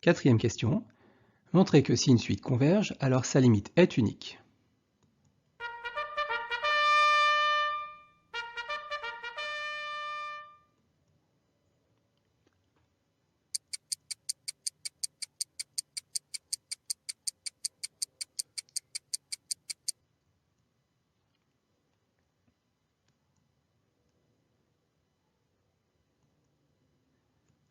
Quatrième question. Montrez que si une suite converge, alors sa limite est unique.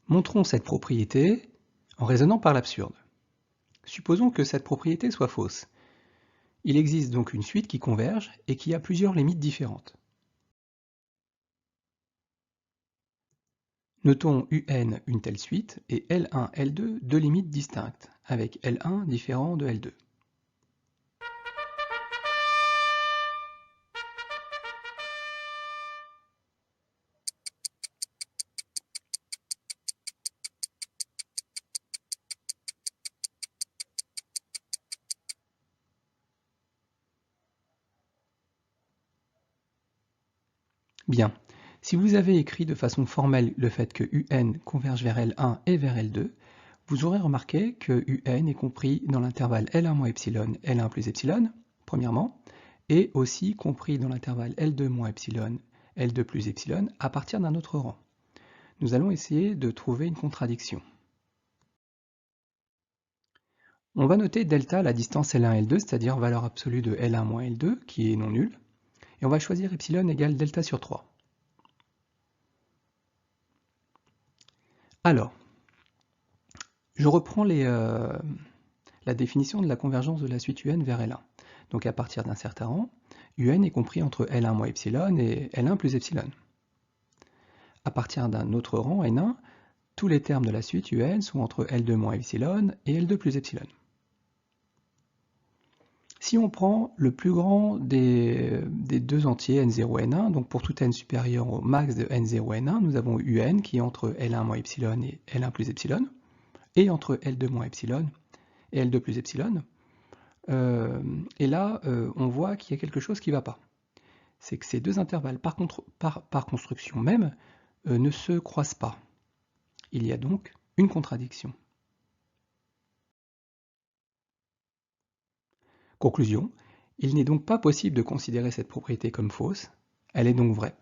Montrons cette propriété en raisonnant par l'absurde. Supposons que cette propriété soit fausse. Il existe donc une suite qui converge et qui a plusieurs limites différentes. Notons UN une telle suite et L1, L2 deux limites distinctes, avec L1 différent de L2. Bien, si vous avez écrit de façon formelle le fait que UN converge vers L1 et vers L2, vous aurez remarqué que UN est compris dans l'intervalle L1 - epsilon, L1 plus epsilon, premièrement, et aussi compris dans l'intervalle L2 - epsilon, L2 plus epsilon, à partir d'un autre rang. Nous allons essayer de trouver une contradiction. On va noter delta la distance L1 L2, c'est-à-dire valeur absolue de L1 - L2, qui est non nulle, et on va choisir epsilon égale delta sur 3. Alors, je reprends la définition de la convergence de la suite UN vers L1. Donc à partir d'un certain rang, UN est compris entre L1 - epsilon et L1 plus epsilon. À partir d'un autre rang, N1, tous les termes de la suite UN sont entre L2 - epsilon et L2 plus epsilon. Si on prend le plus grand des deux entiers N0 et N1, donc pour tout n supérieur au max de N0 et N1, nous avons UN qui est entre L1 - epsilon et L1 plus epsilon, et entre L2 - epsilon et L2 plus epsilon. Et là, on voit qu'il y a quelque chose qui ne va pas. C'est que ces deux intervalles, par construction même, ne se croisent pas. Il y a donc une contradiction. Conclusion, il n'est donc pas possible de considérer cette propriété comme fausse, elle est donc vraie.